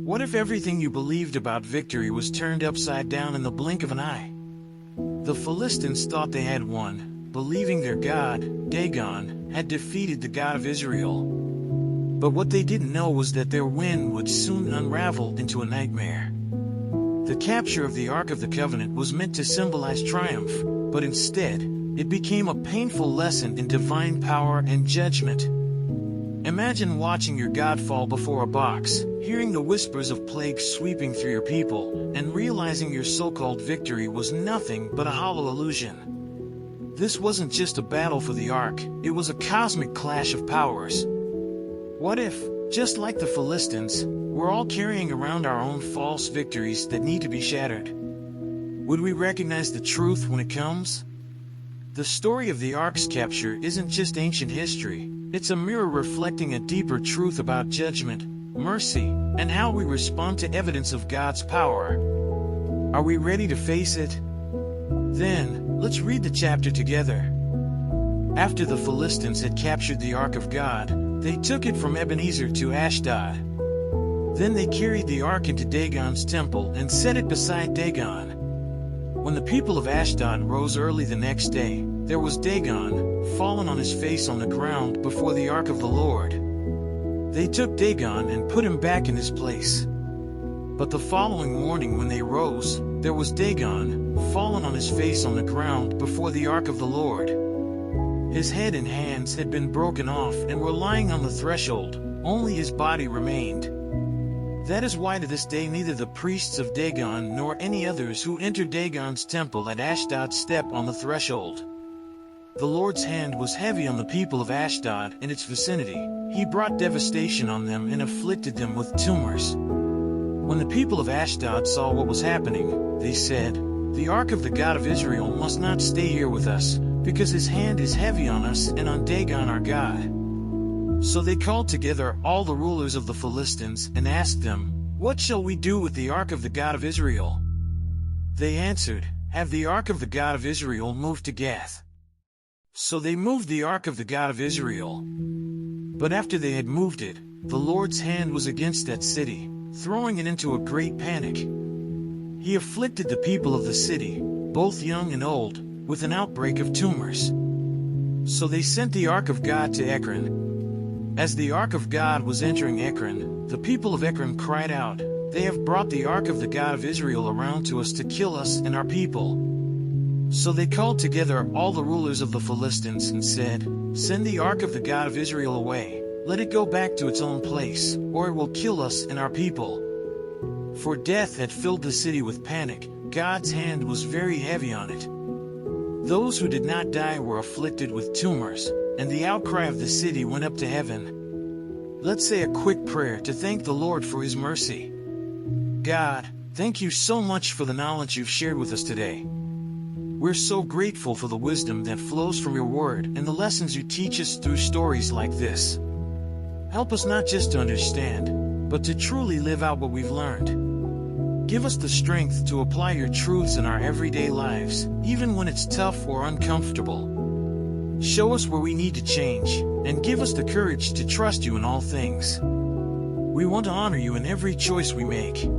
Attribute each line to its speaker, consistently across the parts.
Speaker 1: What if everything you believed about victory was turned upside down in the blink of an eye? The Philistines thought they had won, believing their god, Dagon, had defeated the God of Israel. But what they didn't know was that their win would soon unravel into a nightmare. The capture of the Ark of the Covenant was meant to symbolize triumph, but instead, it became a painful lesson in divine power and judgment. Imagine watching your God fall before a box, hearing the whispers of plague sweeping through your people, and realizing your so-called victory was nothing but a hollow illusion. This wasn't just a battle for the Ark, it was a cosmic clash of powers. What if, just like the Philistines, we're all carrying around our own false victories that need to be shattered? Would we recognize the truth when it comes? The story of the Ark's capture isn't just ancient history. It's a mirror reflecting a deeper truth about judgment, mercy, and how we respond to evidence of God's power. Are we ready to face it? Then, let's read the chapter together. After the Philistines had captured the Ark of God, they took it from Ebenezer to Ashdod. Then they carried the Ark into Dagon's temple and set it beside Dagon. When the people of Ashdod rose early the next day, there was Dagon, fallen on his face on the ground before the Ark of the Lord. They took Dagon and put him back in his place. But the following morning when they rose, there was Dagon, fallen on his face on the ground before the Ark of the Lord. His head and hands had been broken off and were lying on the threshold, only his body remained. That is why to this day neither the priests of Dagon nor any others who enter Dagon's temple at Ashdod step on the threshold. The Lord's hand was heavy on the people of Ashdod and its vicinity. He brought devastation on them and afflicted them with tumors. When the people of Ashdod saw what was happening, they said, "The Ark of the God of Israel must not stay here with us, because his hand is heavy on us and on Dagon our God." So they called together all the rulers of the Philistines and asked them, "What shall we do with the Ark of the God of Israel?" They answered, "Have the Ark of the God of Israel moved to Gath." So they moved the Ark of the God of Israel. But after they had moved it, the Lord's hand was against that city, throwing it into a great panic. He afflicted the people of the city, both young and old, with an outbreak of tumors. So they sent the Ark of God to Ekron. As the Ark of God was entering Ekron, the people of Ekron cried out, "They have brought the Ark of the God of Israel around to us to kill us and our people." So they called together all the rulers of the Philistines and said, "Send the Ark of the God of Israel away. Let it go back to its own place, or it will kill us and our people." For death had filled the city with panic. God's hand was very heavy on it. Those who did not die were afflicted with tumors, and the outcry of the city went up to heaven. Let's say a quick prayer to thank the Lord for his mercy. God, thank you so much for the knowledge you've shared with us today. We're so grateful for the wisdom that flows from your word and the lessons you teach us through stories like this. Help us not just to understand, but to truly live out what we've learned. Give us the strength to apply your truths in our everyday lives, even when it's tough or uncomfortable. Show us where we need to change, and give us the courage to trust you in all things. We want to honor you in every choice we make.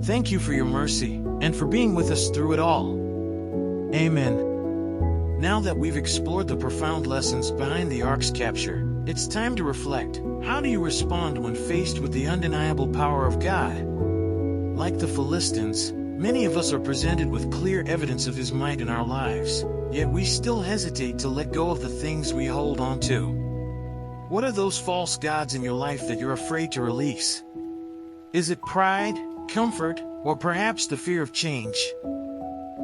Speaker 1: Thank you for your mercy, and for being with us through it all. Amen. Now that we've explored the profound lessons behind the Ark's capture, it's time to reflect. How do you respond when faced with the undeniable power of God? Like the Philistines, many of us are presented with clear evidence of his might in our lives, yet we still hesitate to let go of the things we hold on to. What are those false gods in your life that you're afraid to release? Is it pride, comfort, or perhaps the fear of change?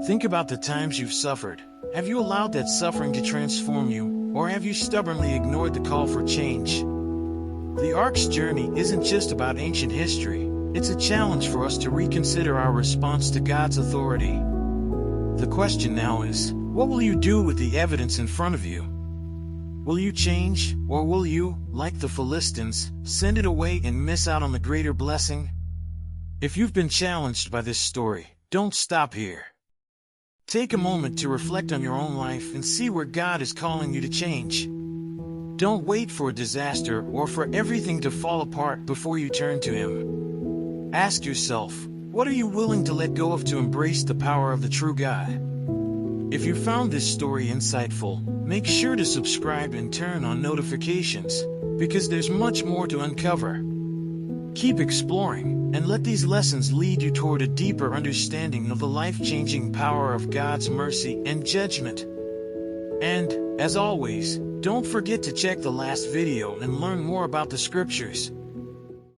Speaker 1: Think about the times you've suffered. Have you allowed that suffering to transform you, or have you stubbornly ignored the call for change? The Ark's journey isn't just about ancient history. It's a challenge for us to reconsider our response to God's authority. The question now is, what will you do with the evidence in front of you? Will you change, or will you, like the Philistines, send it away and miss out on the greater blessing? If you've been challenged by this story, don't stop here. Take a moment to reflect on your own life and see where God is calling you to change. Don't wait for a disaster or for everything to fall apart before you turn to Him. Ask yourself, what are you willing to let go of to embrace the power of the true God? If you found this story insightful, make sure to subscribe and turn on notifications, because there's much more to uncover. Keep exploring, and let these lessons lead you toward a deeper understanding of the life-changing power of God's mercy and judgment. And, as always, don't forget to check the last video and learn more about the scriptures.